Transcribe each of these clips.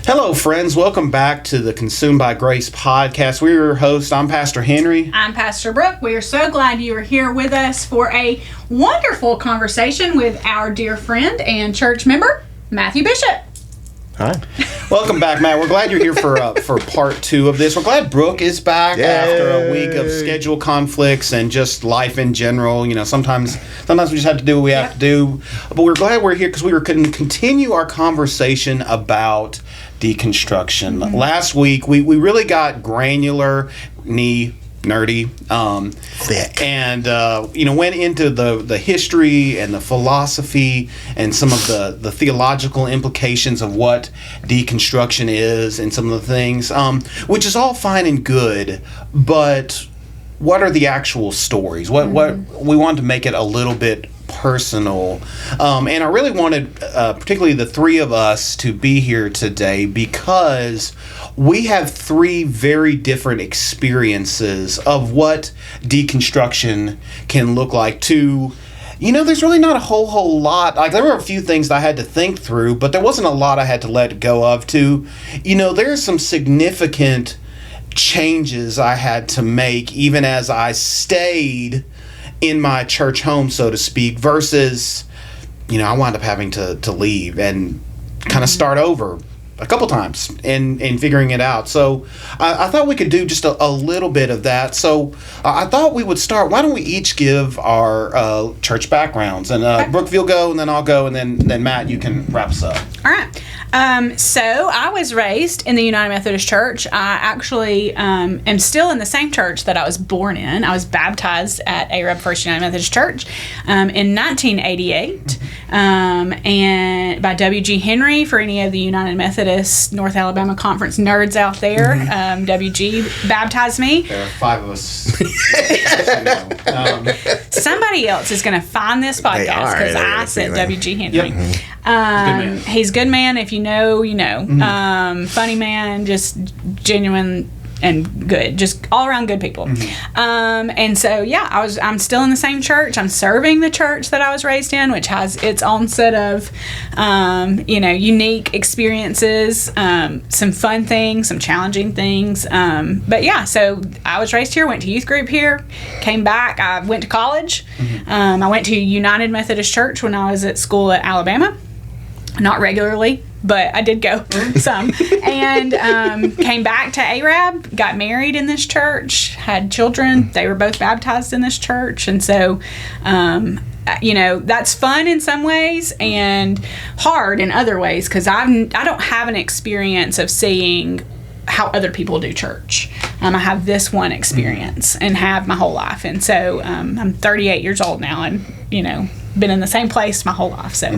Hello, friends. Welcome back to the Consumed by Grace podcast. We're your host. I'm Pastor Henry. I'm Pastor Brooke. We are so glad you are here with us for a wonderful conversation with our dear friend and church member, Matthew Bishop. Hi. Welcome back, Matt. We're glad you're here for part two of this. We're glad Brooke is back after a week of schedule conflicts and just life in general. You know, sometimes we just have to do what we have to do. But we're glad we're here because we were going to continue our conversation about deconstruction. Mm-hmm. Last week, we really got granular, nerdy, thick, and went into the history and the philosophy and some of the theological implications of what deconstruction is and some of the things, which is all fine and good, but what are the actual stories? What we wanted to make it a little bit personal, and I really wanted particularly the three of us to be here today because we have three very different experiences of what deconstruction can look like. There's really not a whole lot. Like, there were a few things that I had to think through, but there wasn't a lot I had to let go of. There's some significant changes I had to make even as I stayed in my church home, so to speak, versus, I wound up having to leave and kind of start over a couple times in figuring it out. So I thought we could do just a little bit of that. So I thought we would start. Why don't we each give our church backgrounds? And okay. Brooke, you'll go, and then I'll go, and then Matt, you can wrap us up. All right. So I was raised in the United Methodist Church. I actually am still in the same church that I was born in. I was baptized at Arab First United Methodist Church in 1988 and by W.G. Henry. For any of the United Methodist North Alabama Conference nerds out there, W.G. baptized me. There are five of us. Somebody else is going to find this podcast because I said W.G. Henry. Yep. He's a good man. If you know, you know. Mm-hmm. Funny man, just genuine and good, just all around good people. Mm-hmm. And so, I'm still in the same church. I'm serving the church that I was raised in, which has its own set of, unique experiences, some fun things, some challenging things. So I was raised here, went to youth group here, came back. I went to college. Mm-hmm. I went to United Methodist Church when I was at school at Alabama. Not regularly, but I did go some. And came back to Arab, got married in this church, had children. They were both baptized in this church. And so, that's fun in some ways and hard in other ways because I don't have an experience of seeing how other people do church. I have this one experience and have my whole life. And so I'm 38 years old now and, been in the same place my whole life. So,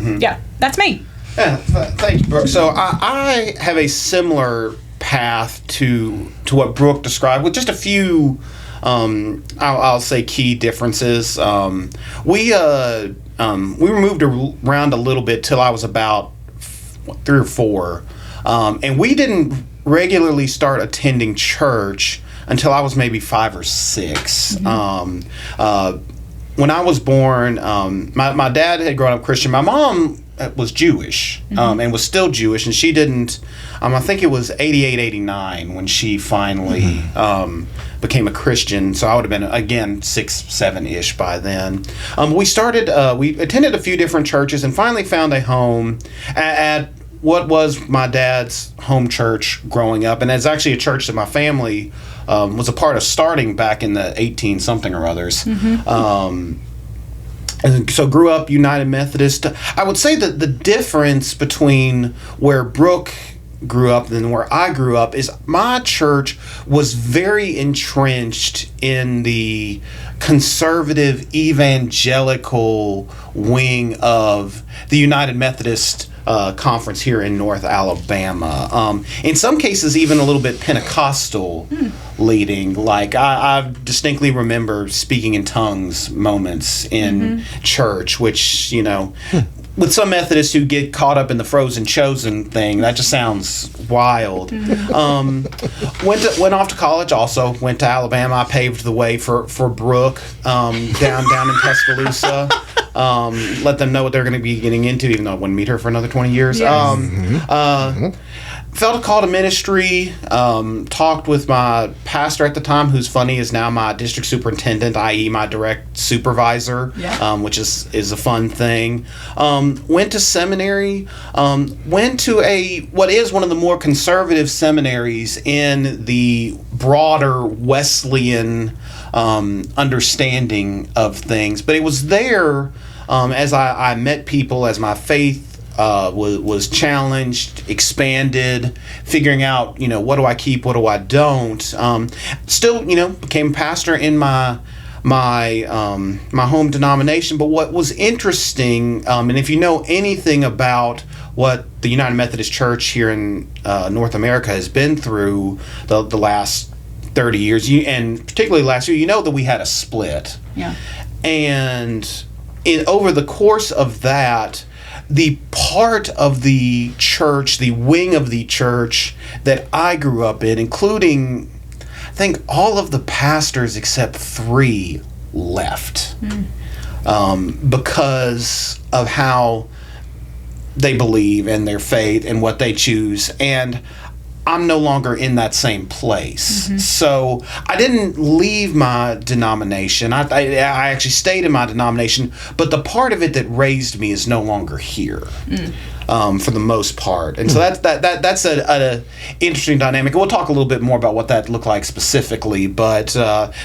that's me. Yeah, thanks, Brooke. So I have a similar path to what Brooke described with just a few, I'll say, key differences. We were moved around a little bit till I was about 3 or 4, and we didn't regularly start attending church until I was maybe 5 or 6. Mm-hmm. When I was born, my dad had grown up Christian. My mom was Jewish, and was still Jewish, and she didn't, I think it was 88, 89 when she finally became a Christian, so I would have been, again, 6, 7-ish by then. We attended a few different churches and finally found a home at what was my dad's home church growing up, and it's actually a church that my family was a part of starting back in the 18-something or others. Mm-hmm. And so grew up United Methodist. I would say that the difference between where Brooke grew up and where I grew up is my church was very entrenched in the conservative evangelical wing of the United Methodist conference here in North Alabama. In some cases, even a little bit Pentecostal leading. Like, I distinctly remember speaking in tongues moments in church, which, with some Methodists who get caught up in the frozen chosen thing, that just sounds wild. Went off to college also, went to Alabama. I paved the way for Brooke down in Tuscaloosa. Let them know what they're going to be getting into, even though I wouldn't meet her for another 20 years. Yes. felt a call to ministry. Talked with my pastor at the time, who's funny, is now my district superintendent, i.e., my direct supervisor, which is a fun thing. Went to seminary. Went to what is one of the more conservative seminaries in the broader Wesleyan understanding of things. But it was there as I met people, as my faith was challenged, expanded, figuring out, what do I keep, what do I don't. Still, became pastor in my home denomination. But what was interesting, and if you know anything about what the United Methodist Church here in North America has been through the last 30 years, and particularly last year, that we had a split. Yeah. And over the course of that, the part of the church, the wing of the church that I grew up in, including, I think, all of the pastors except 3 left because of how they believe and their faith and what they choose. And I'm no longer in that same place. So I didn't leave my denomination. I actually stayed in my denomination, but the part of it that raised me is no longer here for the most part. And so that's a interesting dynamic. We'll talk a little bit more about what that looked like specifically, but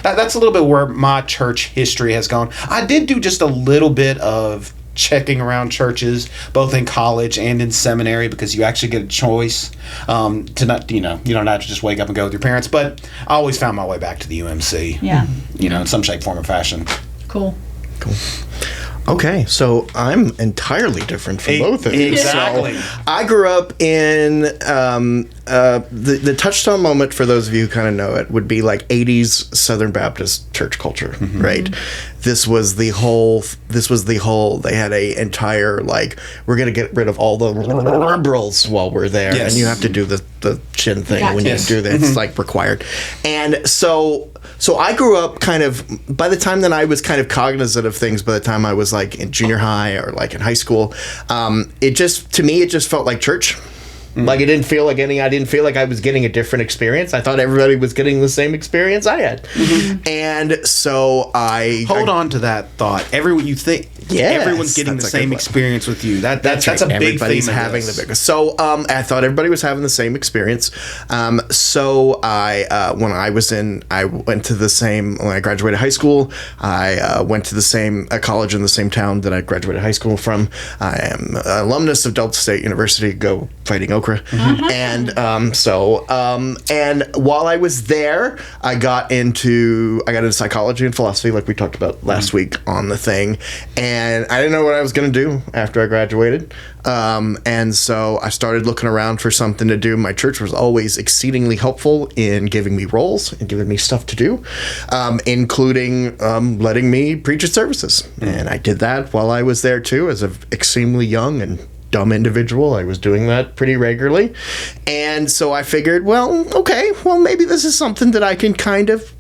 that's a little bit where my church history has gone. I did do just a little bit of checking around churches, both in college and in seminary, because you actually get a choice to not, you don't have to just wake up and go with your parents. But I always found my way back to the UMC. Yeah. In some shape, form, or fashion. Cool. Okay, so I'm entirely different from both of you. Exactly. So I grew up in the touchstone moment, for those of you who kind of know it, would be like 80s Southern Baptist church culture, right? This was the whole, they had a entire, we're going to get rid of all the liberals while we're there. Yes. And you have to do the chin thing when you do that. It's required. And so I grew up kind of, by the time that I was kind of cognizant of things, by the time I was in junior high or in high school, it just felt like church. I didn't feel like I was getting a different experience. I thought everybody was getting the same experience I had. And so I hold on to that thought. Everyone's getting the same experience with you. That's right. A big everybody's theme having the biggest. So I thought everybody was having the same experience. So I when I graduated high school, I went to the same college in the same town that I graduated high school from. I am an alumnus of Delta State University. Go Fighting Okra. And and while I was there, I got into psychology and philosophy, like we talked about last week on the thing, and I didn't know what I was going to do after I graduated. And so I started looking around for something to do. My church was always exceedingly helpful in giving me roles and giving me stuff to do, including letting me preach at services. And I did that while I was there too, as an extremely young and dumb individual. I was doing that pretty regularly. And so I figured, maybe this is something that I can kind of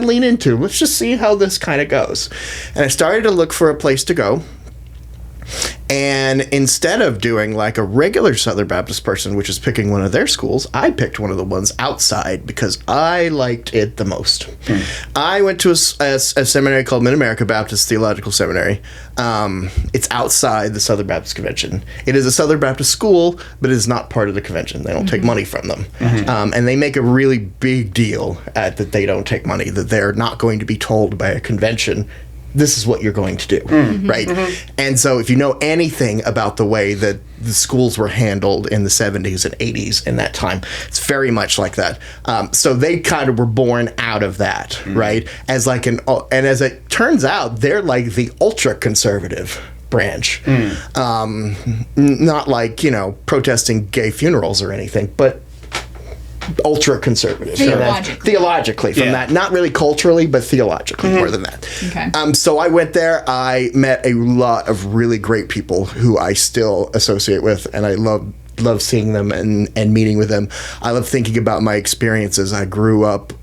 lean into. Let's just see how this kind of goes. And I started to look for a place to go. And instead of doing like a regular Southern Baptist person, which is picking one of their schools, I picked one of the ones outside because I liked it the most. I went to a seminary called Mid-America Baptist Theological Seminary. It's outside the Southern Baptist Convention. It is a Southern Baptist school, but it is not part of the convention. They don't take money from them. And they make a really big deal that they don't take money, that they're not going to be told by a convention, this is what you're going to do, right? And so if you know anything about the way that the schools were handled in the 70s and 80s in that time, it's very much like that. So they kind of were born out of that, right? As and as it turns out, they're like the ultra-conservative branch. Not like, protesting gay funerals or anything, but ultra-conservative. Theologically from that. Not really culturally, but theologically more than that. Okay. So I went there. I met a lot of really great people who I still associate with, and I love seeing them and meeting with them. I love thinking about my experiences. I grew up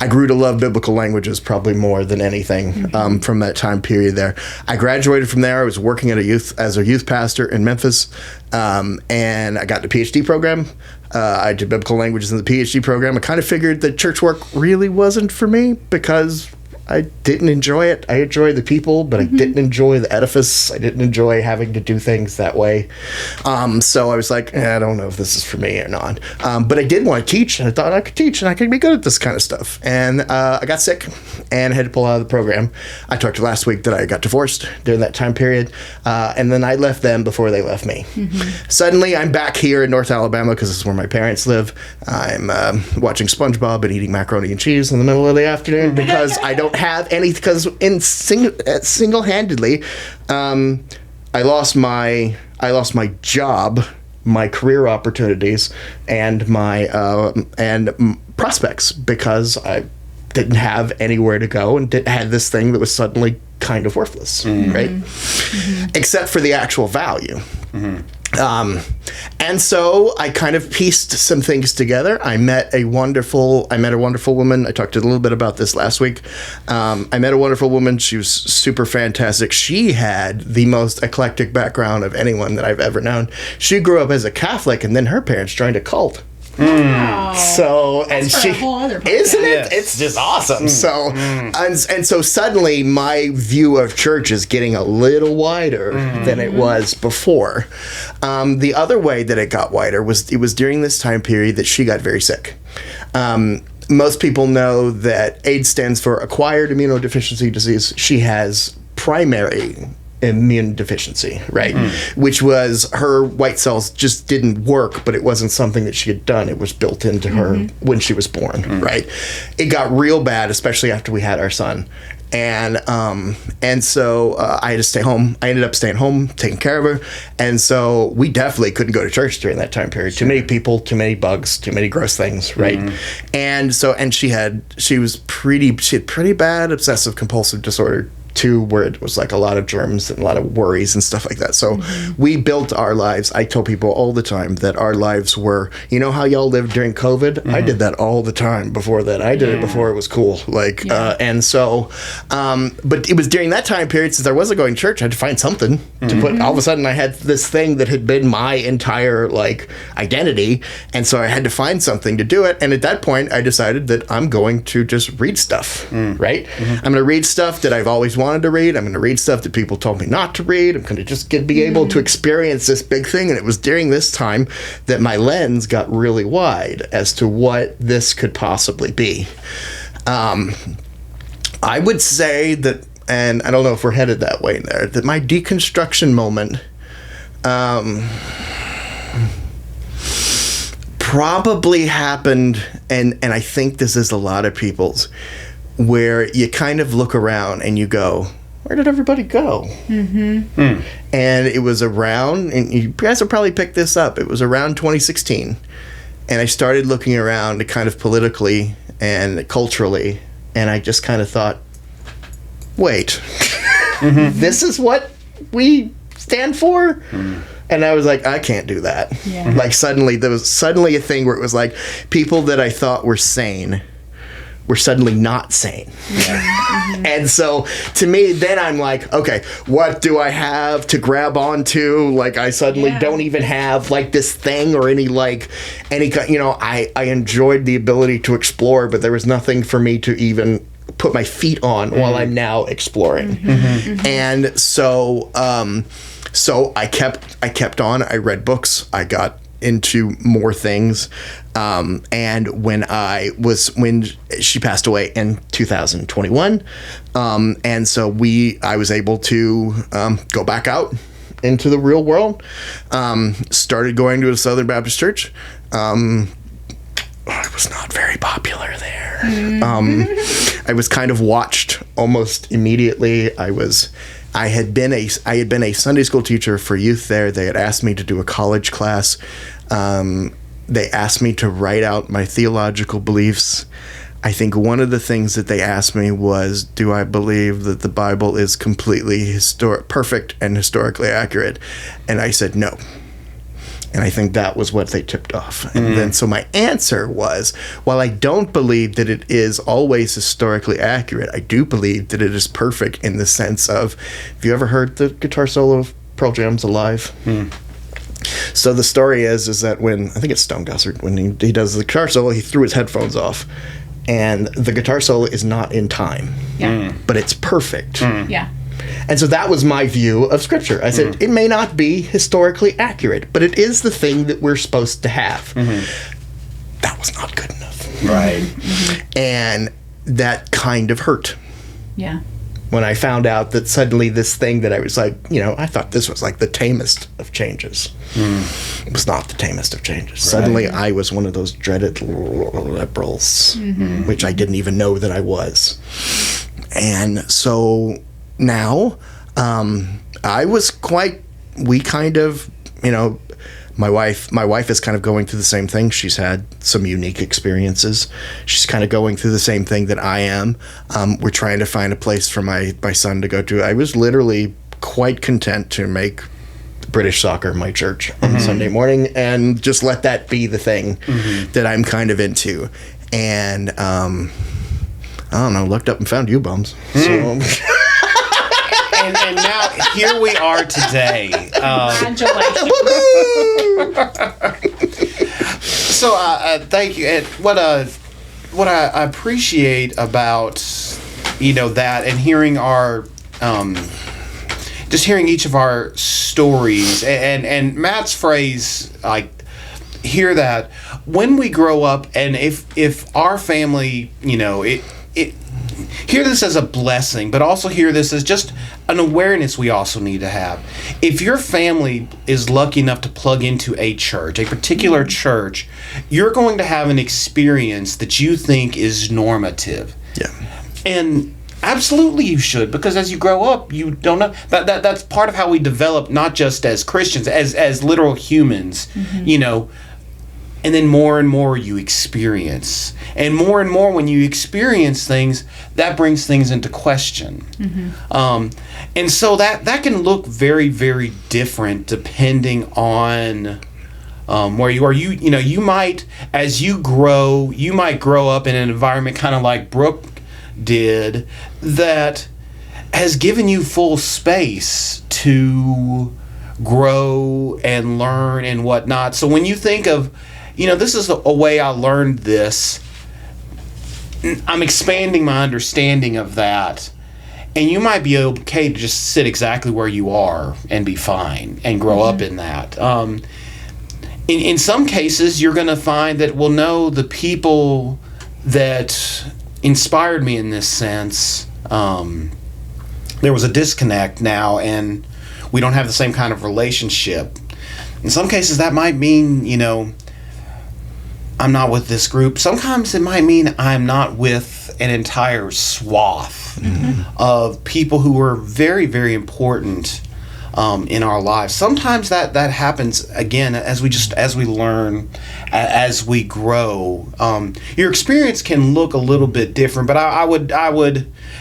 I grew to love biblical languages probably more than anything from that time period there. I graduated from there. I was working as a youth pastor in Memphis, and I got the PhD program. I did biblical languages in the PhD program. I kind of figured that church work really wasn't for me because I didn't enjoy it. I enjoyed the people, but I didn't enjoy the edifice. I didn't enjoy having to do things that way. So I was like, I don't know if this is for me or not. But I did want to teach, and I thought I could teach, and I could be good at this kind of stuff. And I got sick and had to pull out of the program. I talked to you last week that I got divorced during that time period, and then I left them before they left me. Suddenly, I'm back here in North Alabama because this is where my parents live. I'm watching SpongeBob and eating macaroni and cheese in the middle of the afternoon because I don't have any, because single-handedly I lost my job, my career opportunities, and my prospects because I didn't have anywhere to go and had this thing that was suddenly kind of worthless, right? Except for the actual value. And so I kind of pieced some things together. I met a wonderful woman. I talked a little bit about this last week. I met a wonderful woman. She was super fantastic. She had the most eclectic background of anyone that I've ever known. She grew up as a Catholic, and then her parents joined a cult. Wow. So, and That's she, a whole other podcast. isn't it? Yes. It's just awesome. So, and so suddenly my view of church is getting a little wider than it was before. The other way that it got wider was it was during this time period that she got very sick. Most people know that AIDS stands for acquired immunodeficiency disease. She has primary immune deficiency, right? Which was her white cells just didn't work, but it wasn't something that she had done. It was built into her when she was born, right? It got real bad, especially after we had our son. And so I had to stay home. I ended up staying home, taking care of her. And so we definitely couldn't go to church during that time period. Too many people, too many bugs, too many gross things, right? And so, and she had pretty bad obsessive compulsive disorder too, where it was like a lot of germs and a lot of worries and stuff like that. So we built our lives. I tell people all the time that our lives were, you know how y'all lived during COVID? I did that all the time before that. I did it before it was cool. Like, and so, but it was during that time period, since I wasn't going to church, I had to find something to put. All of a sudden I had this thing that had been my entire like identity. And so I had to find something to do it. And at that point I decided that I'm going to just read stuff, right? I'm going to read stuff that I've always wanted to read. I'm going to read stuff that people told me not to read. I'm going to just be able to experience this big thing. And it was during this time that my lens got really wide as to what this could possibly be. I would say that, and I don't know if we're headed that way there, that my deconstruction moment probably happened, and I think this is a lot of people's, where you kind of look around and you go, where did everybody go? And it was around, and you guys will probably pick this up, it was around 2016. And I started looking around kind of politically and culturally, and I just kind of thought, wait, this is what we stand for? And I was like, I can't do that. Like suddenly, there was suddenly a thing where it was like, people that I thought were sane were suddenly not sane. And so to me, then I'm like, okay, what do I have to grab onto? Like I suddenly don't even have like this thing or any, you know, I enjoyed the ability to explore, but there was nothing for me to even put my feet on while I'm now exploring. And so, so I kept on, I read books, I got into more things, and when she passed away in 2021, and so I was able to go back out into the real world, started going to a Southern Baptist church. I was not very popular there. I was kind of watched almost immediately. I had been a Sunday school teacher for youth there. They had asked me to do a college class. They asked me to write out my theological beliefs. I think one of the things that they asked me was, do I believe that the Bible is completely perfect and historically accurate? And I said no. And I think that was what they tipped off. And then so my answer was, while I don't believe that it is always historically accurate, I do believe that it is perfect in the sense of, have you ever heard the guitar solo of Pearl Jam's Alive? So the story is that when, I think it's Stone Gossard, when he does the guitar solo, he threw his headphones off. And the guitar solo is not in time. Yeah. But it's perfect. Yeah. And so that was my view of Scripture. I said, it may not be historically accurate, but it is the thing that we're supposed to have. That was not good enough. Right. And that kind of hurt. Yeah. When I found out that suddenly this thing that I was like, I thought this was like the tamest of changes. It was not the tamest of changes. Right. Suddenly I was one of those dreaded liberals, which I didn't even know that I was. And so now, we kind of, my wife is kind of going through the same thing. She's had some unique experiences. She's kind of going through the same thing that I am. We're trying to find a place for my son to go to. I was literally quite content to make British soccer my church on Sunday morning and just let that be the thing that I'm kind of into. And, I don't know, looked up and found you bums. So... And now here we are today. Congratulations. So thank you. And what I appreciate about that and hearing our just hearing each of our stories and Matt's phrase, like, hear that when we grow up, and if our family, it hear this as a blessing, but also hear this as just an awareness we also need to have. If your family is lucky enough to plug into a church, a particular church, you're going to have an experience that you think is normative. Yeah. And absolutely you should, because as you grow up, you don't know that's part of how we develop, not just as Christians, as literal humans, and then more and more you experience. And more when you experience things, that brings things into question. And so that can look very, very different depending on where you are. You might, as you grow, you might grow up in an environment kind of like Brooke did, that has given you full space to grow and learn and whatnot. So when you think of, this is a way I learned this, I'm expanding my understanding of that. And you might be okay to just sit exactly where you are and be fine and grow up in that. In some cases, you're going to find that, well, no, the people that inspired me in this sense, there was a disconnect now, and we don't have the same kind of relationship. In some cases, that might mean, I'm not with this group. Sometimes it might mean I'm not with an entire swath of people who are very, very important in our lives. Sometimes that happens again as we learn, as we grow. Your experience can look a little bit different, but I would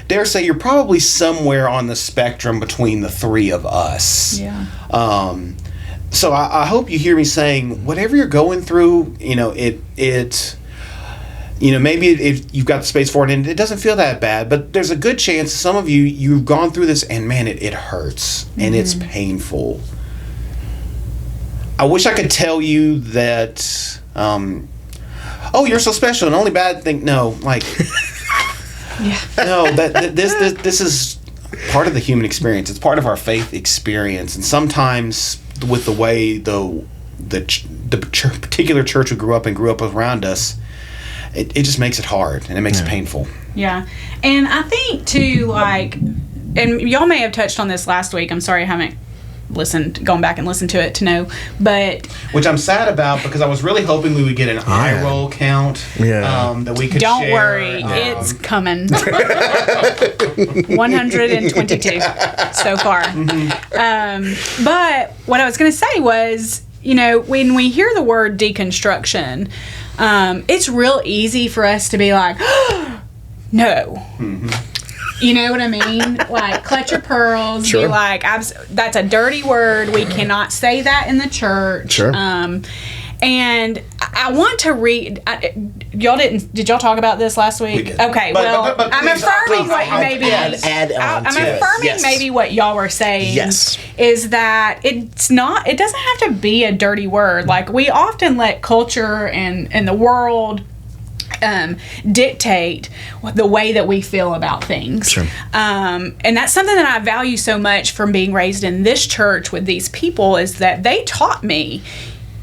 dare say you're probably somewhere on the spectrum between the three of us. Yeah. So I hope you hear me saying, whatever you're going through, maybe if you've got the space for it and it doesn't feel that bad, but there's a good chance some of you've gone through this and man, it hurts and it's painful. I wish I could tell you that, you're so special and only bad thing. No, like, no, that this is part of the human experience. It's part of our faith experience. And sometimes with the way the particular church we grew up around us, it just makes it hard and it makes it painful. Yeah. And I think too, and y'all may have touched on this last week. I'm sorry I haven't gone back and listened to it to know, but which I'm sad about, because I was really hoping we would get an eye roll count that we could don't share. worry, it's coming. 122 so far. But what I was going to say was, when we hear the word deconstruction, it's real easy for us to be like, no. You know what I mean? Like, clutch your pearls. Sure. Be like, that's a dirty word. We cannot say that in the church. Sure. And I want to read. Did y'all talk about this last week? We did. Okay. But I'm please, affirming please, what you maybe. add on I'm to it. affirming Yes. maybe what y'all were saying. Yes. Is that it's not. It doesn't have to be a dirty word. Like, we often let culture and the world dictate the way that we feel about things. Sure. And that's something that I value so much from being raised in this church with these people, is that they taught me,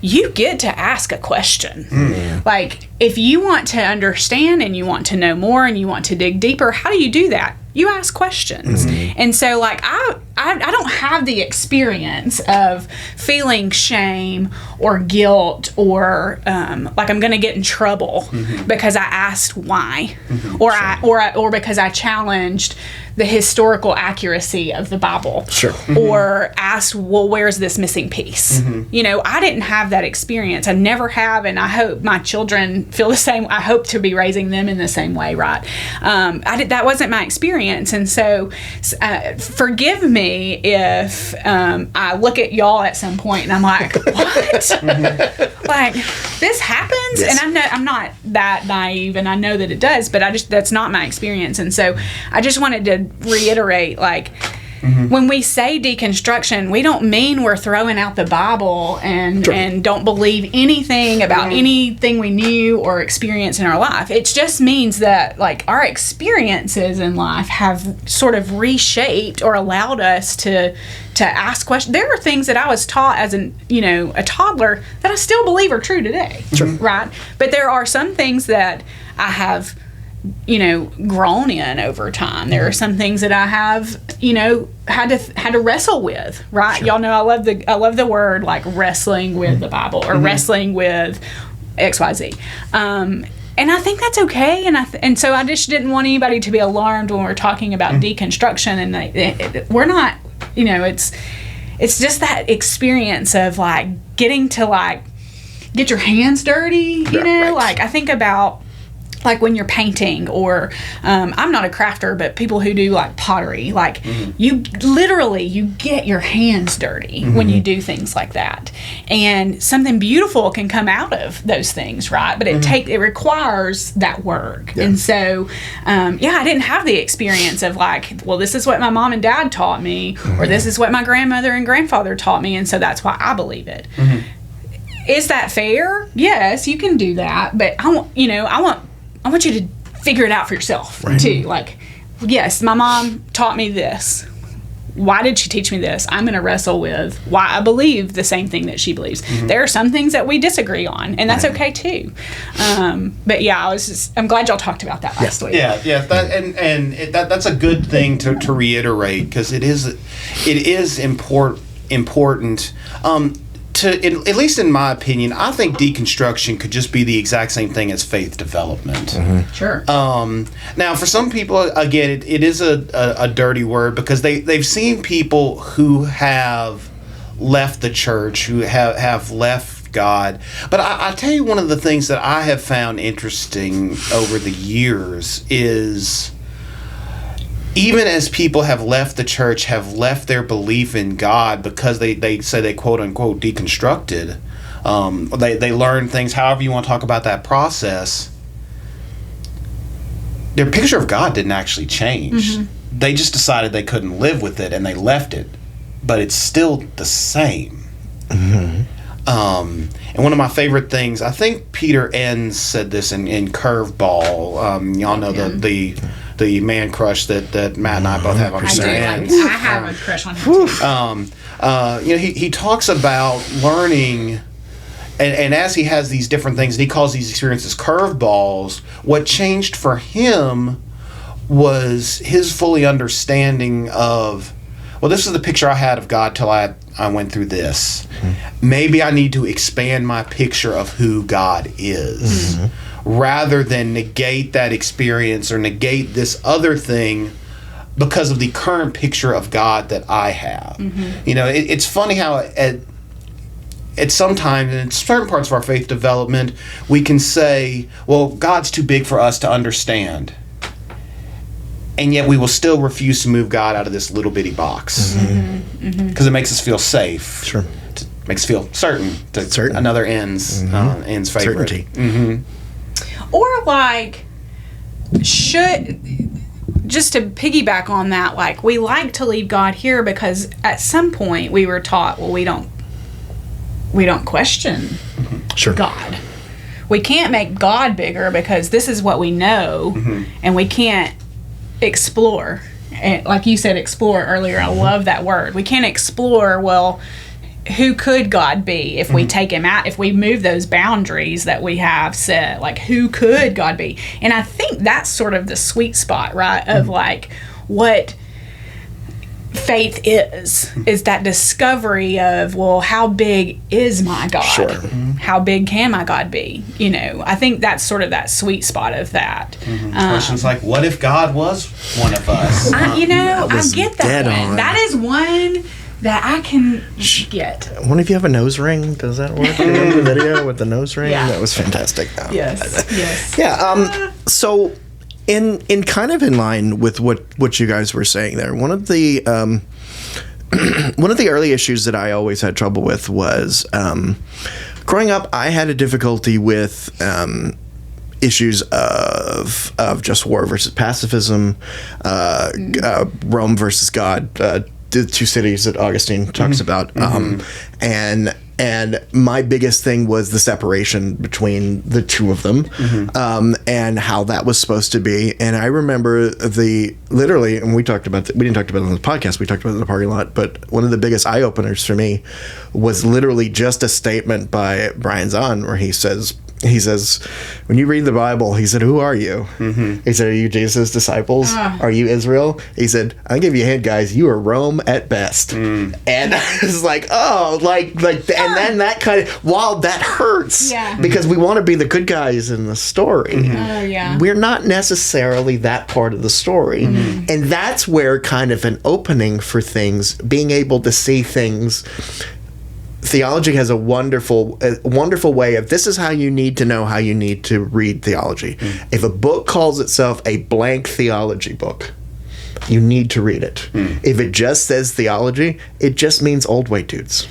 you get to ask a question. Like, if you want to understand and you want to know more and you want to dig deeper, how do you do that? You ask questions. And so, like, I don't have the experience of feeling shame or guilt or like I'm going to get in trouble because I asked why, or because I challenged the historical accuracy of the Bible, or asked, well, where's this missing piece? You know, I didn't have that experience. I never have, and I hope my children feel the same. I hope to be raising them in the same way, right? That wasn't my experience. And so forgive me if I look at y'all at some point and I'm like, what? Like, this happens? Yes. And I know I'm not that naive, and I know that it does, but that's not my experience. And so I just wanted to reiterate, like, when we say deconstruction, we don't mean we're throwing out the Bible and don't believe anything about anything we knew or experienced in our life. It just means that, like, our experiences in life have sort of reshaped or allowed us to ask questions. There are things that I was taught as a toddler that I still believe are true today, right? But there are some things that I have grown in over time. There are some things that I have, had to wrestle with, right? Y'all know I love the word, like, wrestling with the Bible or wrestling with XYZ. And I think that's okay. And so I just didn't want anybody to be alarmed when we're talking about deconstruction. And we're not, it's just that experience of, like, getting to, like, get your hands dirty, Like, I think about, like, when you're painting, or I'm not a crafter, but people who do, like, pottery, like, you get your hands dirty when you do things like that, and something beautiful can come out of those things, right? But it requires that work. And so I didn't have the experience of, like, well, this is what my mom and dad taught me, or this is what my grandmother and grandfather taught me, and so that's why I believe it. Is that fair? Yes, you can do that, but I want you to figure it out for yourself, too. Like, yes, my mom taught me this. Why did she teach me this? I'm going to wrestle with why I believe the same thing that she believes. There are some things that we disagree on, and that's okay, too. But yeah, I'm glad y'all talked about that last week. Yeah. That's a good thing to reiterate, because it is important. At least in my opinion, I think deconstruction could just be the exact same thing as faith development. Sure. Now, for some people, again, it is a dirty word, because they've seen people who have left the church, who have left God. But I tell you, one of the things that I have found interesting over the years is, even as people have left the church, have left their belief in God because they say they quote unquote deconstructed, they learn things, however you want to talk about that process, their picture of God didn't actually change. They just decided they couldn't live with it and they left it, but it's still the same. And one of my favorite things, I think Peter Enns said this in Curveball. Y'all know the man crush that Matt and I both have on Peter Enns. I have a crush on him too. He talks about learning, and as he has these different things, and he calls these experiences curveballs. What changed for him was his fully understanding of, well, this is the picture I had of God till I went through this. Maybe I need to expand my picture of who God is, rather than negate that experience or negate this other thing because of the current picture of God that I have. It's funny how at sometimes, in certain parts of our faith development, we can say, well, God's too big for us to understand. and yet we will still refuse to move God out of this little bitty box because it makes us feel safe. Sure. Makes us feel certain that Certain. another ends favorite. Certainty. Or like, just to piggyback on that, like, we like to leave God here because at some point we were taught, well, we don't question Sure. God. We can't make God bigger because this is what we know, and we can't explore. And like you said, explore earlier. I love that word. We can't explore, well, who could God be if we take him out, if we move those boundaries that we have set, like, who could God be? And I think that's sort of the sweet spot, right, of like what faith is that discovery of, well, how big is my God? Sure. How big can my God be? You know, I think that's sort of that sweet spot of that. Questions like, what if God was one of us? I was get that dead one. on. That is one that I can get. One of you have a nose ring? Does that work? Remember the video with the nose ring? Yeah. That was fantastic. Yes. Yeah. So, in kind of in line with what you guys were saying there, one of the early issues that I always had trouble with was growing up. I had a difficulty with issues of just war versus pacifism, Rome versus God. The two cities that Augustine talks about, and my biggest thing was the separation between the two of them, and how that was supposed to be. And I remember literally, and we didn't talk about it on the podcast, we talked about it in the parking lot, but one of the biggest eye openers for me was literally just a statement by Brian Zahn where he says, when you read the Bible, he said, who are you? He said, are you Jesus' disciples? Are you Israel? He said, I'll give you a hint, guys. You are Rome at best. And I was like, oh, and then that kind of, while that hurts, because we want to be the good guys in the story, we're not necessarily that part of the story. And that's where kind of an opening for things, being able to see things. Theology has a wonderful way of, this is how you need to know how you need to read theology. If a book calls itself a blank theology book, you need to read it. If it just says theology, it just means old white dudes.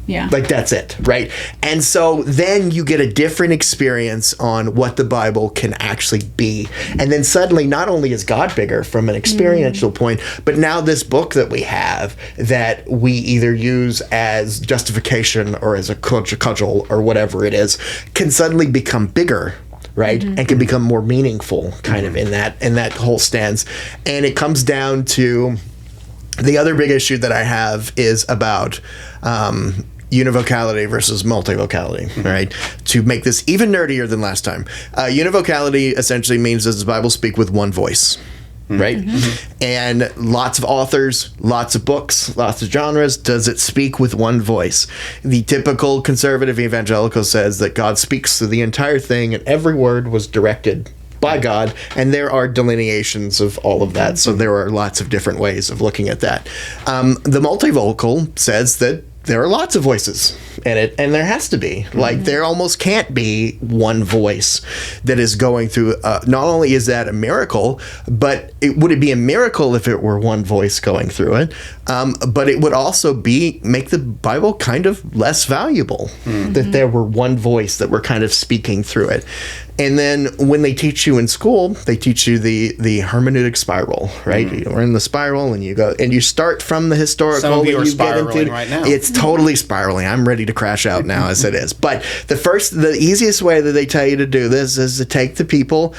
Yeah. Like, that's it, right? And so then you get a different experience on what the Bible can actually be. And then suddenly, not only is God bigger from an experiential point, but now this book that we have that we either use as justification or as a cudgel or whatever it is, can suddenly become bigger, right? And can become more meaningful kind of in that whole stance. And it comes down to the other big issue that I have is about univocality versus multivocality, right? To make this even nerdier than last time. Univocality essentially means, does the Bible speak with one voice? Right? And lots of authors, lots of books, lots of genres. Does it speak with one voice? The typical conservative evangelical says that God speaks through the entire thing and every word was directed by God, and there are delineations of all of that. So there are lots of different ways of looking at that. The multivocal says that there are lots of voices in it, and there has to be. Like, there almost can't be one voice that is going through. Not only is that a miracle, but would it be a miracle if it were one voice going through it? But it would also make the Bible kind of less valuable that there were one voice that were kind of speaking through it. And then when they teach you in school, they teach you the hermeneutic spiral, right? You're in the spiral, and you go and you start from the historical. Some of you are spiraling spiraling right now. It's totally spiraling. I'm ready to crash out now as it is. But the easiest way that they tell you to do this is to take the people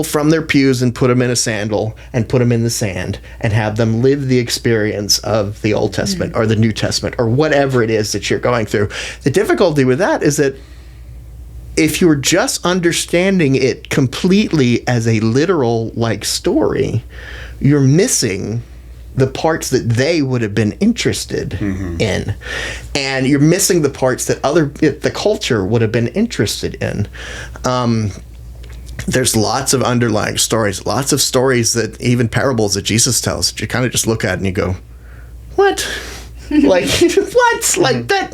from their pews and put them in a sandal and put them in the sand and have them live the experience of the Old Testament or the New Testament or whatever it is that you're going through. The difficulty with that is that if you're just understanding it completely as a literal story, you're missing the parts that they would have been interested in, and you're missing the parts that the culture would have been interested in. There's lots of underlying stories, lots of stories that even parables that Jesus tells that you kind of just look at and you go, what? Like, what? Like, that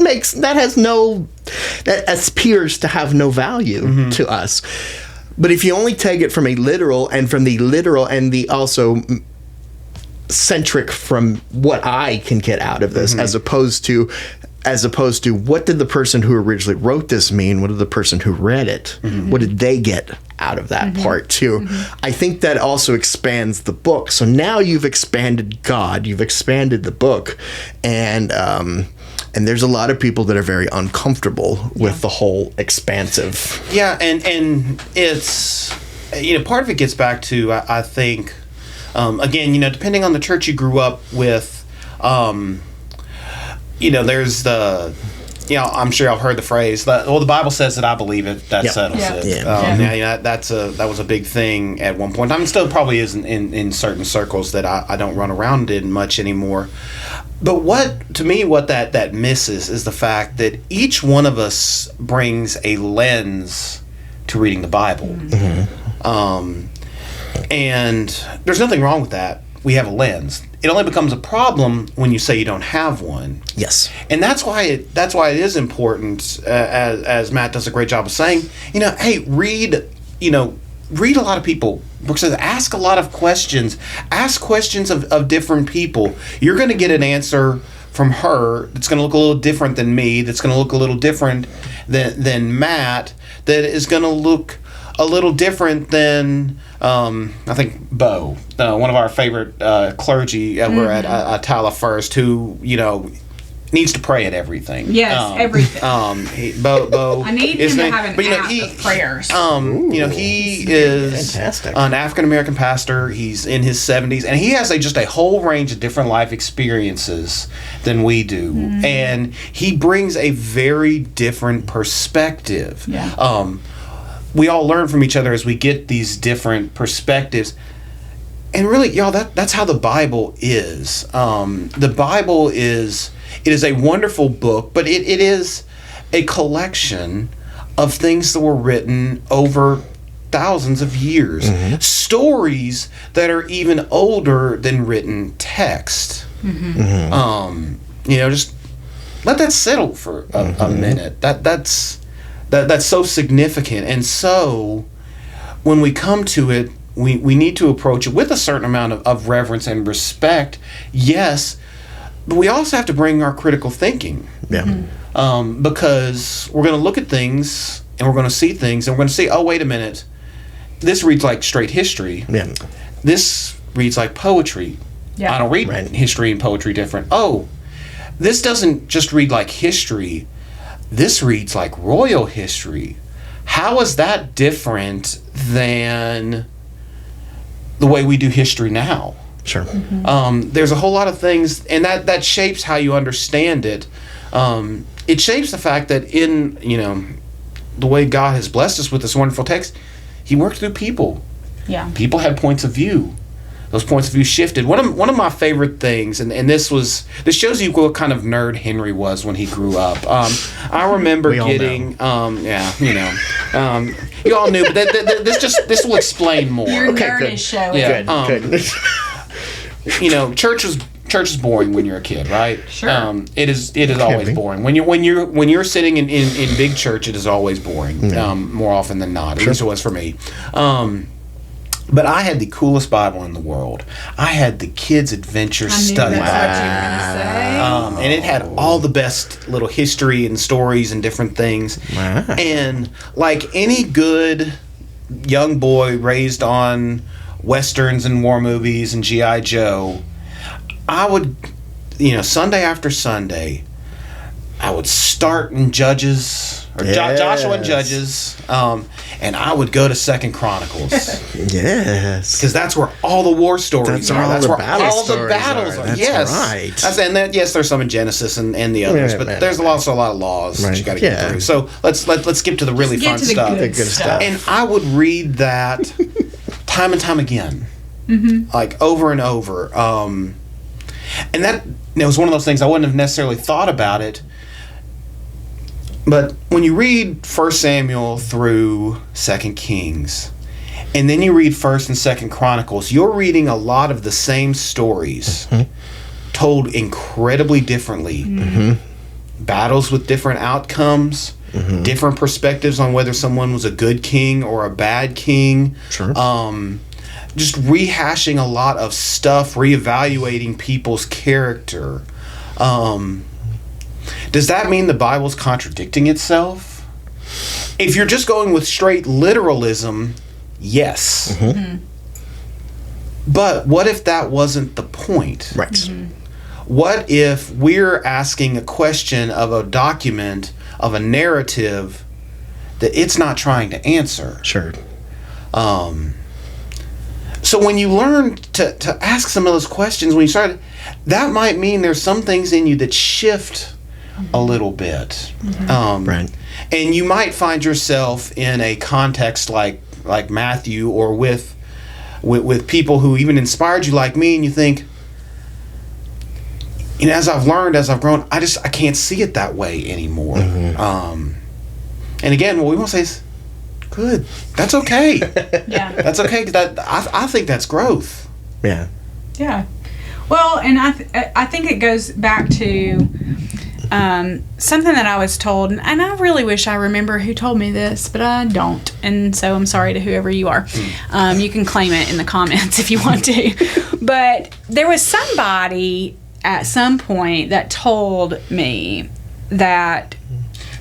appears to have no value to us. But if you only take it from a literal and from the literal and the also centric from what I can get out of this, as opposed to what did the person who originally wrote this mean? What did the person who read it? What did they get out of that part too? I think that also expands the book. So now you've expanded God, you've expanded the book, and there's a lot of people that are very uncomfortable with the whole expansive. Yeah, and it's, part of it gets back to, I think, again, depending on the church you grew up with, there's the, I'm sure y'all heard the phrase, the Bible says that I believe it, that settles it. That was a big thing at one point. I mean, still probably is in certain circles that I don't run around in much anymore. But what that misses is the fact that each one of us brings a lens to reading the Bible. And there's nothing wrong with that. We have a lens. It only becomes a problem when you say you don't have one. Yes. And that's why it is important, as Matt does a great job of saying, hey, read a lot of people. Brooke says, ask a lot of questions. Ask questions of different people. You're going to get an answer from her that's going to look a little different than me, that's going to look a little different than Matt, that is going to look a little different than, I think, Bo, one of our favorite clergy over at Atala First, who, needs to pray at everything. Yes, everything. Bo. I need him to have an app of prayers. He is fantastic. An African American pastor. He's in his 70s, and he has just a whole range of different life experiences than we do, and he brings a very different perspective. Yeah. We all learn from each other as we get these different perspectives. And really, y'all, that's how the Bible is. The Bible is a wonderful book, but it is a collection of things that were written over thousands of years. Stories that are even older than written text. Just let that settle for a minute. That's so significant. And so when we come to it, we need to approach it with a certain amount of reverence and respect, yes, but we also have to bring our critical thinking. Yeah. Because we're going to look at things, and we're going to see things, and we're going to say, oh, wait a minute, this reads like straight history. Yeah. This reads like poetry. Yeah. I don't read history and poetry different. Oh, this doesn't just read like history. This reads like royal history. How is that different than the way we do history now? Sure. There's a whole lot of things, and that shapes how you understand it. It shapes the fact that in, the way God has blessed us with this wonderful text, he worked through people. Yeah. People had points of view. Those points of view shifted. One of my favorite things, and this shows you what kind of nerd Henry was when he grew up. I remember getting, you all knew, but this will explain more. Your nerdish show. Yeah. Good. Church is boring when you're a kid, right? Sure. It is always boring. When you're sitting in big church, it is always boring. More often than not. At least it was for me. But I had the coolest Bible in the world. I had the Kids Adventure Study Bible. And it had all the best little history and stories and different things. Wow. And like any good young boy raised on Westerns and war movies and G.I. Joe, I would, Sunday after Sunday, I would start in Judges, or Joshua and Judges, and I would go to 2nd Chronicles. Yes. Because that's where all the war stories are. That's where all the battles are. That's yes. right. Yes, there's some in Genesis and the others, but there's also a lot of laws that you got to get through. So let's skip to the really fun stuff. The good stuff. And I would read that time and time again, like over and over. And that it was one of those things I wouldn't have necessarily thought about it. But when you read 1 Samuel through 2 Kings, and then you read 1st and 2nd Chronicles, you're reading a lot of the same stories told incredibly differently. Battles with different outcomes, different perspectives on whether someone was a good king or a bad king. Sure. Just rehashing a lot of stuff, reevaluating people's character. Does that mean the Bible's contradicting itself? If you're just going with straight literalism, yes. But what if that wasn't the point? Right. What if we're asking a question of a document, of a narrative, that it's not trying to answer? Sure. So when you learn to ask some of those questions, when you start, that might mean there's some things in you that shift a little bit. Right. And you might find yourself in a context like Matthew, or with people who even inspired you like me, and you think, as I've learned, as I've grown, I can't see it that way anymore. And again, what we want to say is, good. That's okay. Yeah. That's okay. 'Cause I think that's growth. Yeah. Yeah. Well, and I think it goes back to something that I was told, and I really wish I remember who told me this, but I don't, and so I'm sorry to whoever you are. You can claim it in the comments if you want to. But there was somebody at some point that told me that...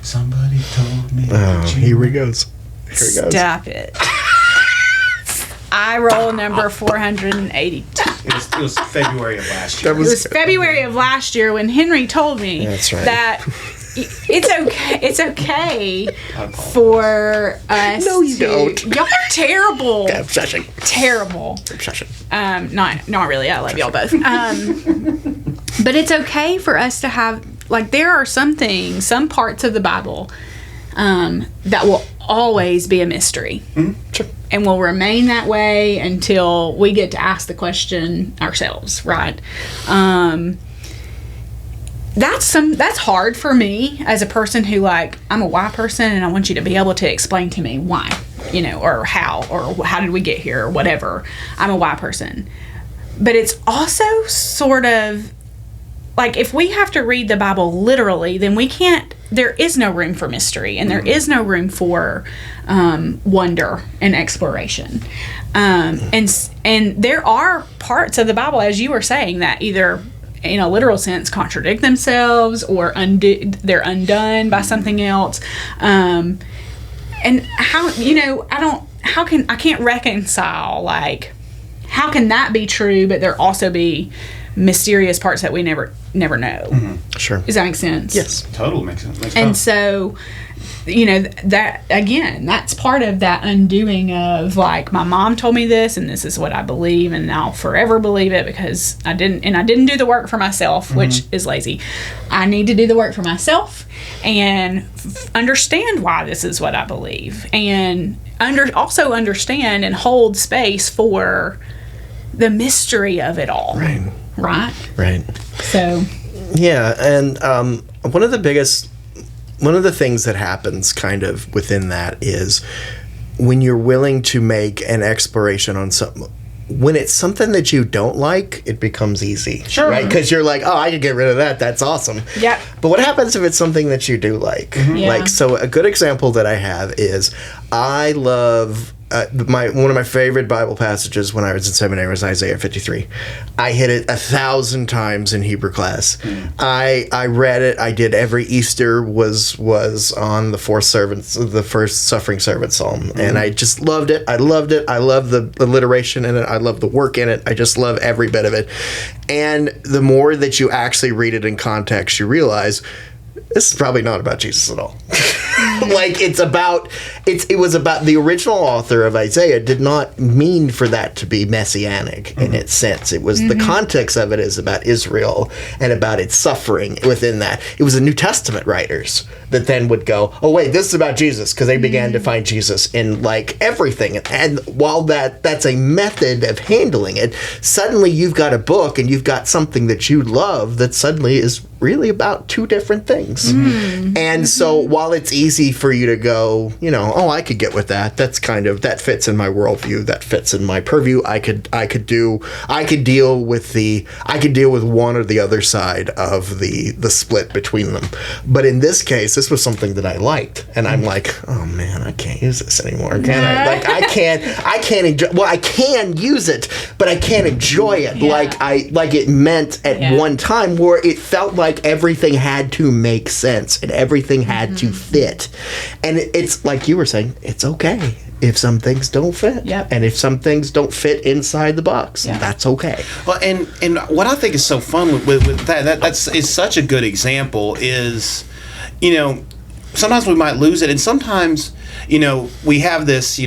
Somebody told me. Oh, here he goes. Here he goes. Stop it. I roll number 482. It was February of last year. It was February of last year when Henry told me That's right. that it's okay for us. No, you don't. Y'all are terrible. Yeah, obsession. Terrible. Obsession. Not really. I love y'all both. But it's okay for us to have, like, there are some things, some parts of the Bible that will always be a mystery. Sure. And will remain that way until we get to ask the question ourselves, right? That's hard for me as a person who, like, I'm a why person, and I want you to be able to explain to me why, or how did we get here, or whatever. I'm a why person. But it's also sort of like, if we have to read the Bible literally, then there is no room for mystery, and there is no room for wonder and exploration. And there are parts of the Bible, as you were saying, that either in a literal sense contradict themselves, or they're undone by something else. And how, I can't reconcile, like, how can that be true, but there also be mysterious parts that we never know. Sure. Does that make sense? Yes. Totally makes sense. And so, that, again, that's part of that undoing of, like, my mom told me this, and this is what I believe, and I'll forever believe it because I didn't do the work for myself, which is lazy. I need to do the work for myself and understand why this is what I believe, and also understand and hold space for the mystery of it all. Right? So... Yeah, and one of the things that happens kind of within that is when you're willing to make an exploration on something, when it's something that you don't like, it becomes easy. Sure. Right? Because you're like, oh, I can get rid of that. That's awesome. Yeah. But what happens if it's something that you do like? Yeah. Like, so a good example that I have is I love... one of my favorite Bible passages when I was in seminary was Isaiah 53. I hit it 1,000 times in Hebrew class. I read it. I did every Easter was on the first suffering servant psalm, and I just loved it. I loved it. I love the alliteration in it. I love the work in it. I just love every bit of it. And the more that you actually read it in context, you realize this is probably not about Jesus at all. Like, it was about the original author of Isaiah did not mean for that to be messianic in its sense. It was the context of it is about Israel and about its suffering within that. It was the New Testament writers that then would go, oh wait, this is about Jesus, because they began to find Jesus in, like, everything. And while that's a method of handling it, suddenly you've got a book and you've got something that you love that suddenly is really about two different things. And so while it's easy for you to go, oh, I could get with that. That's kind of, that fits in my worldview. That fits in my purview. I could deal with one or the other side of the split between them. But in this case, this was something that I liked, and I'm like, oh man, I can't use this anymore. Can I? Like, I can't enjoy. Well, I can use it, but I can't enjoy it like it meant at one time, where it felt like everything had to make sense and everything had to fit. And it's like you were saying, it's okay if some things don't fit. And if some things don't fit inside the box, that's okay. Well, and what I think is so fun with that's such a good example is, sometimes we might lose it, and sometimes, we have this, we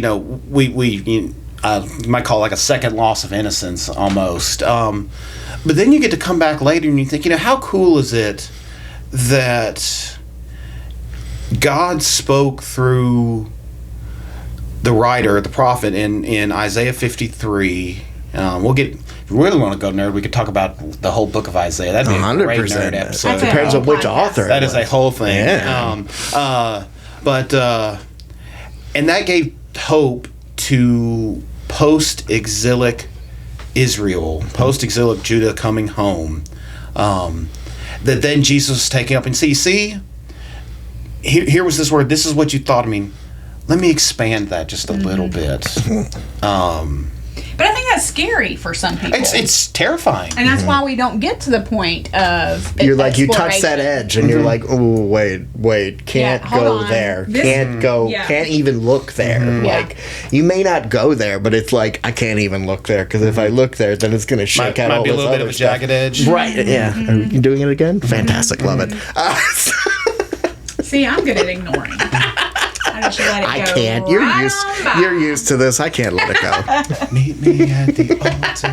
might call it like a second loss of innocence almost. But then you get to come back later and you think, how cool is it that God spoke through the writer, the prophet in Isaiah 53. We'll get, if you really want to go nerd, we could talk about the whole book of Isaiah. That'd be a great nerd episode. Depends on which author. That is a whole thing. Yeah. And that gave hope to post-exilic Israel, post-exilic Judah coming home, that then Jesus was taking up and see, here was this word, this is what you thought. I mean, let me expand that just a little bit. But I think that's scary for some people. It's terrifying. And that's why we don't get to the point of you're like, you touch that edge and you're like, oh, wait, can't go there. Can't even look there. Like, you may not go there, but it's like, I can't even look there, because if I look there, then it's going to shake out all this other stuff. Might be a little bit of a jagged edge. Right, yeah. Are you doing it again? Fantastic, love it. See, I'm good at ignoring. I just let it go. I can't. You're used to this. I can't let it go. Meet me at the altar.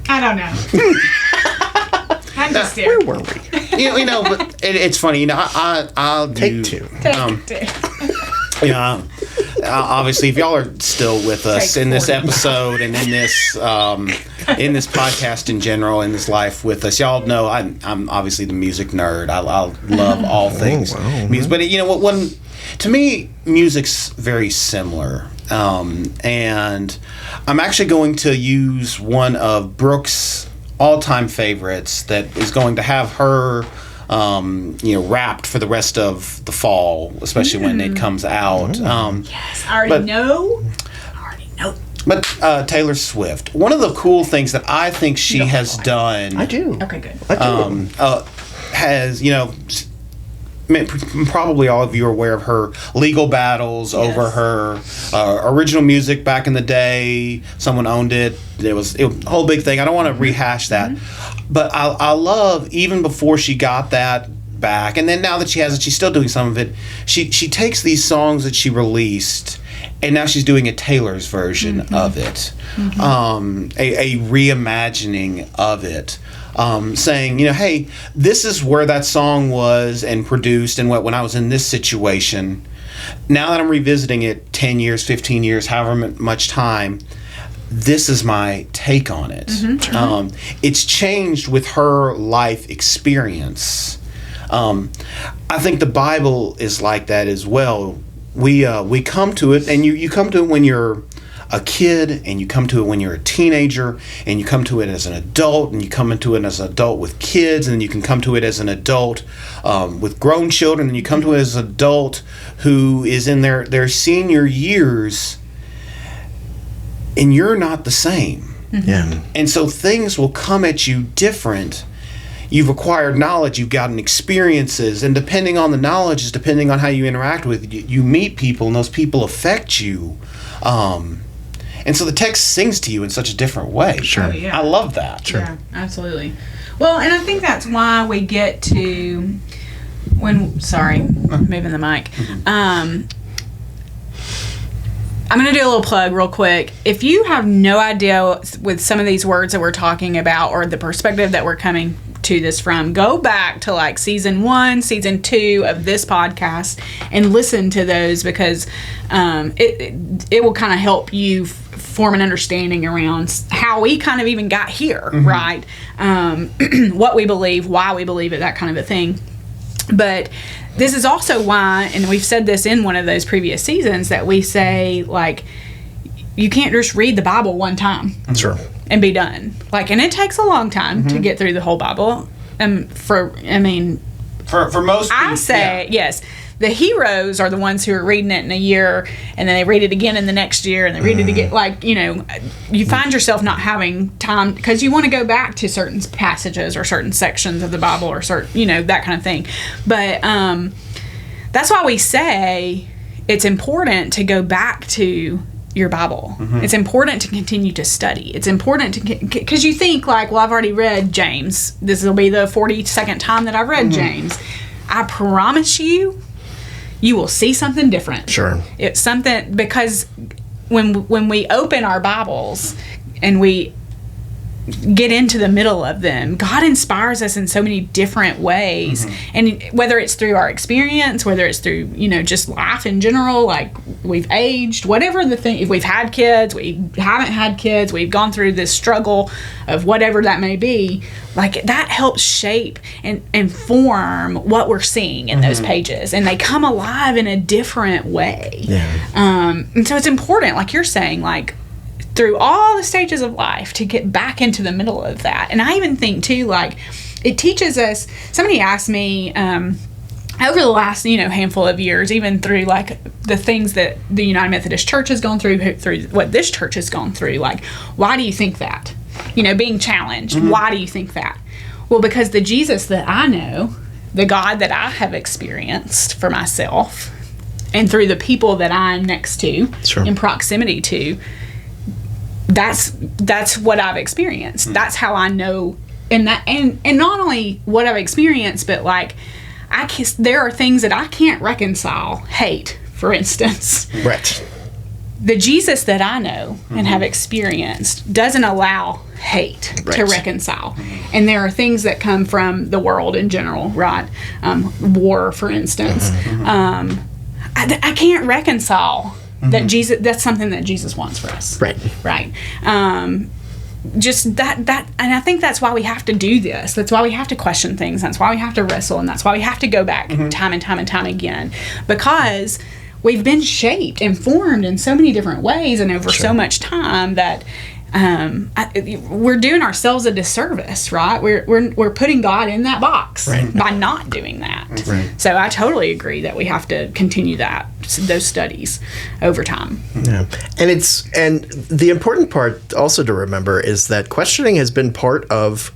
I don't know. I'm just there. Where were we? But it's funny. I'll take two. Obviously, if y'all are still with us in this episode and in this podcast in general, in this life with us, y'all know I'm obviously the music nerd. I love all things music. But to me, music's very similar. And I'm actually going to use one of Brooke's all-time favorites that is going to have her wrapped for the rest of the fall, especially when it comes out. Yes, I already know. But Taylor Swift, one of the cool things that I think she has done. I do. Okay, good. Has, probably all of you are aware of her legal battles over her original music back in the day. Someone owned it. It was a whole big thing. I don't want to rehash that. But I love, even before she got that back, and then now that she has it, she's still doing some of it. She takes these songs that she released, and now she's doing a Taylor's version of it. A reimagining of it. Saying, hey, this is where that song was and produced and when I was in this situation. Now that I'm revisiting it 10 years, 15 years, however much time, this is my take on it. It's changed with her life experience. I think the Bible is like that as well. We come to it, and you come to it when you're a kid, and you come to it when you're a teenager, and you come to it as an adult, and you come into it as an adult with kids, and then you can come to it as an adult with grown children, and you come to it as an adult who is in their senior years, and you're not the same. And so things will come at you different. You've acquired knowledge, you've gotten experiences, and depending on the knowledge is depending on how you interact with you meet people, and those people affect you. And so the text sings to you in such a different way. Sure. Oh, yeah. I love that. Sure. Yeah, absolutely. Well, and I think that's why we get to moving the mic. I'm going to do a little plug real quick. If you have no idea with some of these words that we're talking about or the perspective that we're coming to this from, go back to like season 1, season 2 of this podcast and listen to those, because it will kind of help you form an understanding around how we kind of even got here, right? What we believe, why we believe it, that kind of a thing. But this is also why, and we've said this in one of those previous seasons, that we say, like, you can't just read the Bible one time and be done. Like, and it takes a long time to get through the whole Bible. For most people, I say, yes, the heroes are the ones who are reading it in a year, and then they read it again in the next year, and they read it again. Like, you know, you find yourself not having time because you want to go back to certain passages or certain sections of the Bible or certain, you know, that kind of thing. But that's why we say it's important to go back to your Bible. It's important to continue to study. It's important to, because you think like, well, I've already read James. This will be the 42nd time that I've read James. I promise you, you will see something different. Sure. It's something, because when we open our Bibles and we get into the middle of them, God inspires us in so many different ways. And whether it's through our experience, whether it's through, you know, just life in general, like we've aged, whatever the thing, if we've had kids, we haven't had kids, we've gone through this struggle of whatever that may be, like that helps shape and form what we're seeing in those pages, and they come alive in a different way. And so it's important, like you're saying, like through all the stages of life, to get back into the middle of that. And I even think too, like it teaches us, somebody asked me over the last, you know, handful of years, even through like the things that the United Methodist Church has gone through what this church has gone through, like, why do you think that? You know, being challenged, why do you think that? Well, because the Jesus that I know, the God that I have experienced for myself, and through the people that I'm next to, in proximity to, that's what I've experienced. That's how I know, and not only what I've experienced, but like there are things that I can't reconcile. Hate, for instance. Right. The Jesus that I know and have experienced doesn't allow hate to reconcile. And there are things that come from the world in general, right? War, for instance. I can't reconcile that Jesus, that's something that Jesus wants for us. Right. Just that, and I think that's why we have to do this. That's why we have to question things. That's why we have to wrestle, and that's why we have to go back time and time and time again, because we've been shaped and formed in so many different ways and over so much time that we're doing ourselves a disservice, right? We're putting God in that box by not doing that. So I totally agree that we have to continue those studies over time. Yeah, and the important part also to remember is that questioning has been part of.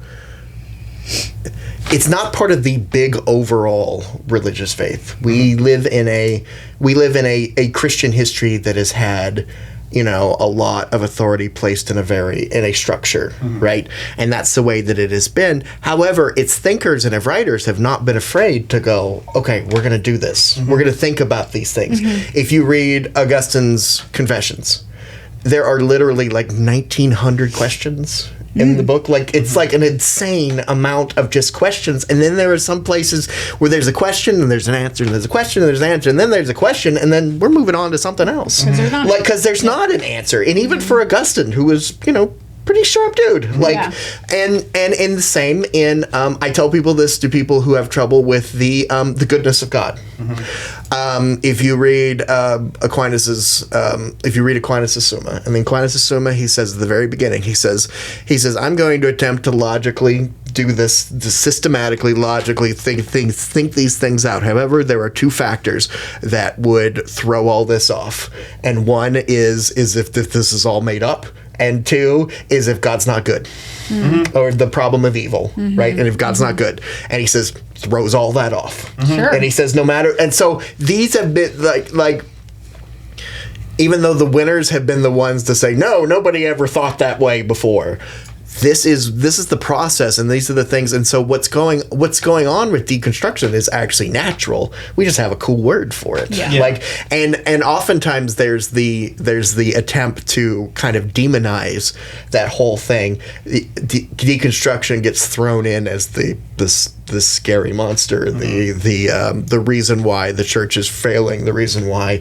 It's not part of the big overall religious faith. We live in a Christian history that has had, you know, a lot of authority placed in a structure, right? And that's the way that it has been. However, its thinkers and its writers have not been afraid to go, okay, we're going to do this. We're going to think about these things. If you read Augustine's Confessions, there are literally like 1,900 questions in the book. Like, it's like an insane amount of just questions. And then there are some places where there's a question and there's an answer, and there's a question and there's an answer, and then there's a question, and then we're moving on to something else. Because there's not an answer. And even for Augustine, who was, you know, pretty sharp dude. Like, and in the same, I tell people this to people who have trouble with the goodness of God. If you read Aquinas' Summa, and in Aquinas' Summa, he says at the very beginning, he says, I'm going to attempt to logically do this, to systematically, logically think these things out. However, there are two factors that would throw all this off, and one is if this is all made up, and two is if God's not good, or the problem of evil, right? And if God's not good, and he says throws all that off, and he says no matter. And so these have been like even though the winners have been the ones to say no, nobody ever thought that way before. this is the process, and these are the things. And so what's going on with deconstruction is actually natural. We just have a cool word for it. Yeah. Like, and oftentimes there's the attempt to kind of demonize that whole thing. Deconstruction gets thrown in as the scary monster, the reason why the church is failing, the reason why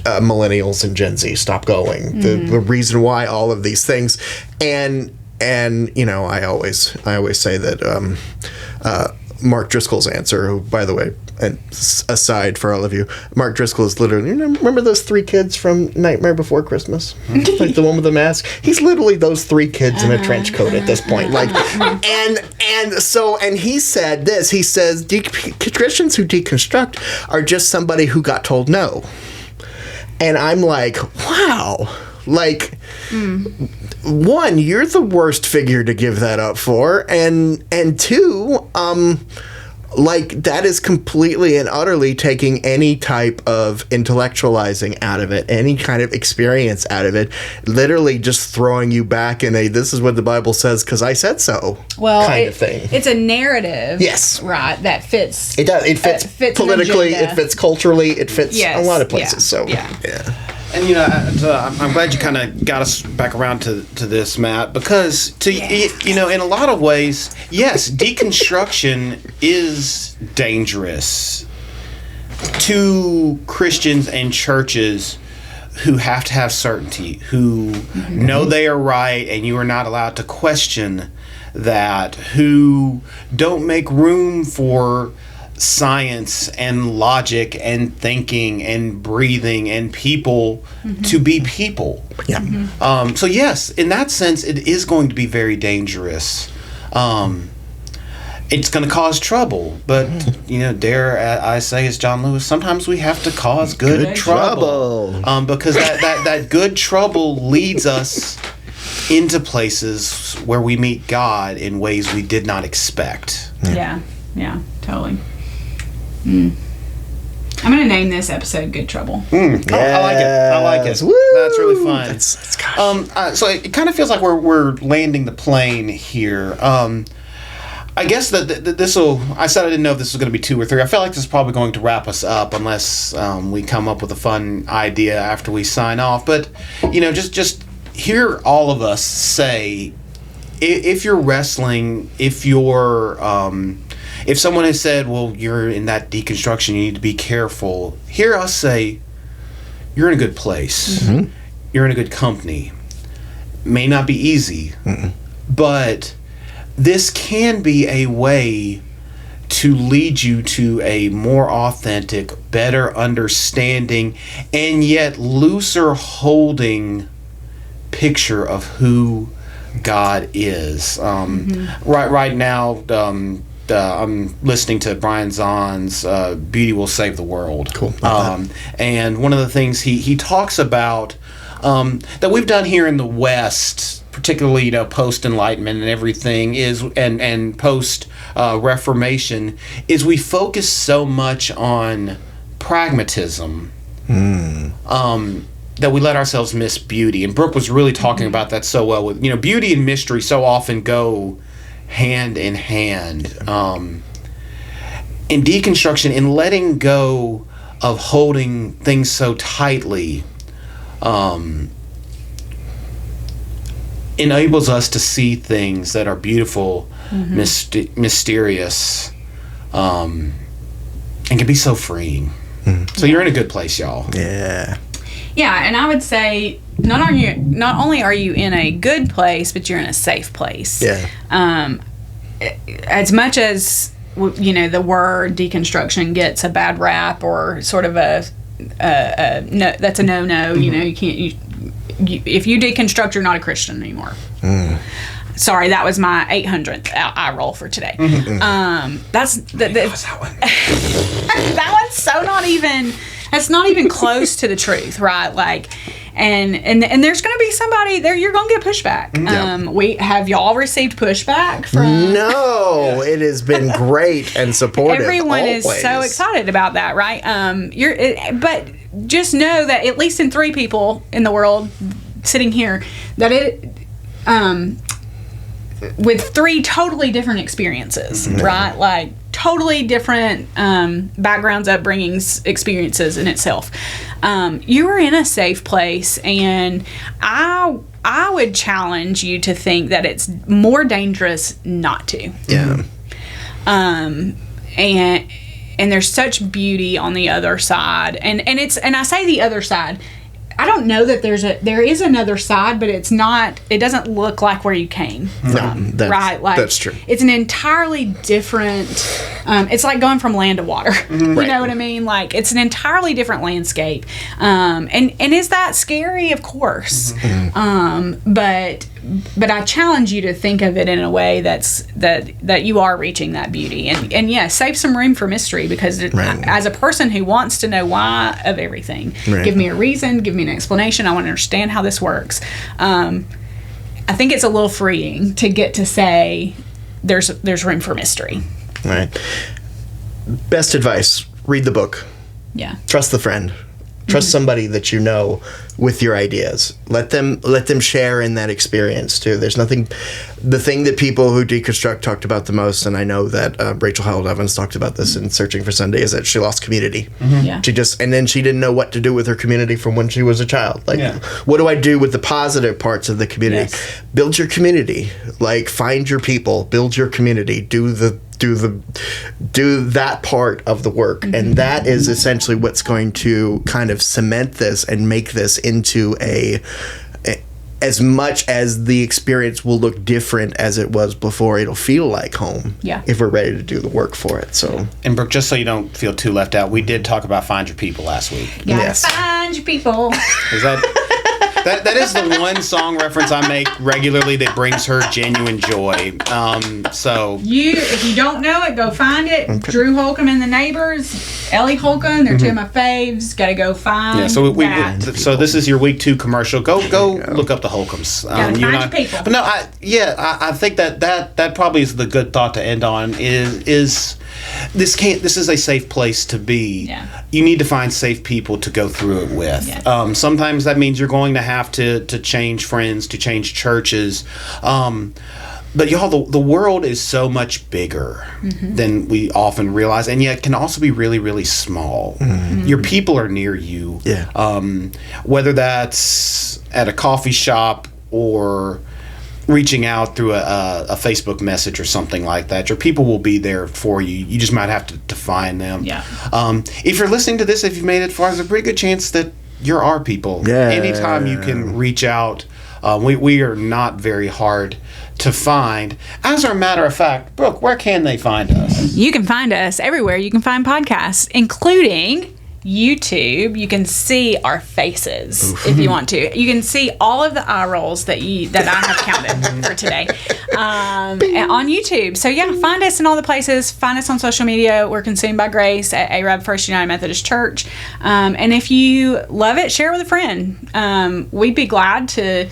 millennials and Gen Z stop going, the reason why all of these things, and I always say that Mark Driscoll's answer, who, by the way, and aside for all of you, Mark Driscoll is literally, remember those 3 kids from Nightmare Before Christmas? Like the one with the mask? He's literally those 3 kids in a trench coat at this point. Like, and he said this, he says, Christians who deconstruct are just somebody who got told no. And I'm like, wow. Like, one, you're the worst figure to give that up for, and 2, like, that is completely and utterly taking any type of intellectualizing out of it, any kind of experience out of it, literally just throwing you back in a, this is what the Bible says because I said so kind of thing. It's a narrative. Yes. Right, that fits. It does. It fits politically, it fits culturally, it fits a lot of places. Yeah. And I'm glad you kind of got us back around to this, Matt, because in a lot of ways, yes, deconstruction is dangerous to Christians and churches who have to have certainty, who know they are right and you are not allowed to question that, who don't make room for science and logic and thinking and breathing and people to be people. Yeah. So yes, in that sense, it is going to be very dangerous. It's going to cause trouble, but dare I say, as John Lewis, sometimes we have to cause good trouble. Because that good trouble leads us into places where we meet God in ways we did not expect. Yeah, totally. I'm going to name this episode "Good Trouble." Yes. I like it. Woo. That's really fun. That's gosh. So it kind of feels like we're landing the plane here. I guess that this will. I said I didn't know if this was going to be 2 or 3. I felt like this is probably going to wrap us up unless we come up with a fun idea after we sign off. But just hear all of us say, if you're wrestling, if someone has said, well, you're in that deconstruction, you need to be careful, hear us say, you're in a good place. You're in a good company. May not be easy, but this can be a way to lead you to a more authentic, better understanding, and yet looser holding picture of who God is. Right now, I'm listening to Brian Zahn's Beauty Will Save the World. Cool. And one of the things he talks about that we've done here in the West, particularly post-Enlightenment and everything, is and post-Reformation, is we focus so much on pragmatism that we let ourselves miss beauty. And Brooke was really talking about that so well. With beauty and mystery so often go hand in hand. In deconstruction, in letting go of holding things so tightly, enables us to see things that are beautiful, mysterious, and can be so freeing. So you're in a good place, y'all. Yeah, and I would say not only are you in a good place, but you're in a safe place. Yeah. As much as the word deconstruction gets a bad rap, or sort of a no, that's a no. You can't. If you deconstruct, you're not a Christian anymore. Sorry, that was my 800th eye roll for today. That's that one. That one's so not even. That's not even close to the truth, right? Like, and there's going to be somebody there. You're going to get pushback. Have y'all received pushback from? No, it has been great and supportive. Everyone always. is so excited about that, right? But just know that at least in 3 people in the world sitting here, that with three totally different experiences, right? Like totally different backgrounds, upbringings, experiences in itself. You were in a safe place, and I would challenge you to think that it's more dangerous not to. Yeah. And there's such beauty on the other side, and I say the other side. I don't know that there is another side, but it doesn't look like where you came from, right? Like, that's true. It's an entirely different, it's like going from land to water. You know what I mean? Like, it's an entirely different landscape. And is that scary? Of course. But I challenge you to think of it in a way that you are reaching that beauty. And yeah, save some room for mystery, because as a person who wants to know why of everything, give me a reason, give me an explanation. I want to understand how this works. I think it's a little freeing to get to say there's room for mystery. Right. Best advice: read the book. Yeah. Trust the friend. Trust somebody that you know with your ideas. Let them share in that experience too. There's nothing. The thing that people who deconstruct talked about the most, and I know that Rachel Howell Evans talked about this in Searching for Sunday, is that she lost community. Yeah. And then she didn't know what to do with her community from when she was a child. Like, what do I do with the positive parts of the community? Yes. Build your community. Like, find your people. Build your community. Do that part of the work, and that is essentially what's going to kind of cement this and make this into as much as the experience will look different as it was before, it'll feel like home. If we're ready to do the work for it. So, and Brooke, just so you don't feel too left out, we did talk about Find Your People last week. Yes. Find your people. Is that is the one song reference I make regularly that brings her genuine joy. So if you don't know it, go find it. Okay. Drew Holcomb and the Neighbors, Ellie Holcomb, they're two of my faves. Got to go find. Yeah. So so this is your week 2 commercial. Go look up the Holcombs. Find your people. But no, I think that probably is the good thought to end on. Is this is a safe place to be. Yeah. You need to find safe people to go through it with. Yeah. Sometimes that means you're going to have to change friends, to change churches. But y'all, the world is so much bigger than we often realize, and yet can also be really, really small. Your people are near you. Yeah. Whether that's at a coffee shop or reaching out through a Facebook message or something like that, your people will be there for you. You just might have to find them. Yeah. If you're listening to this, if you've made it far, there's a pretty good chance that you're our people. Yeah. Anytime you can reach out, we are not very hard to find. As a matter of fact, Brooke, where can they find us? You can find us everywhere you can find podcasts, including YouTube. You can see our faces if you want to. You can see all of the eye rolls that I have counted for today on YouTube. So yeah, find us in all the places. Find us on social media. We're Consumed by Grace at Arab First United Methodist Church. And if you love it, share with a friend. We'd be glad to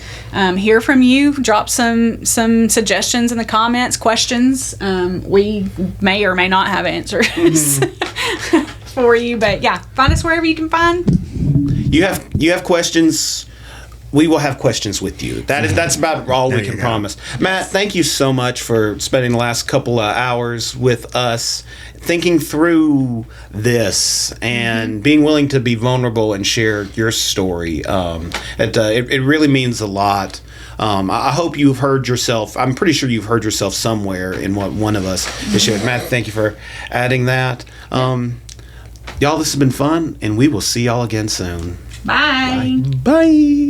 hear from you. Drop some suggestions in the comments, questions. We may or may not have answers. For you, but yeah, find us wherever you can find. You have questions. We will have questions with you. That's about all we can promise. Matt, thank you so much for spending the last couple of hours with us, thinking through this and being willing to be vulnerable and share your story. It really means a lot. I hope you've heard yourself. I'm pretty sure you've heard yourself somewhere in what one of us has shared. Matt, thank you for adding that. Y'all, this has been fun, and we will see y'all again soon. Bye. Bye.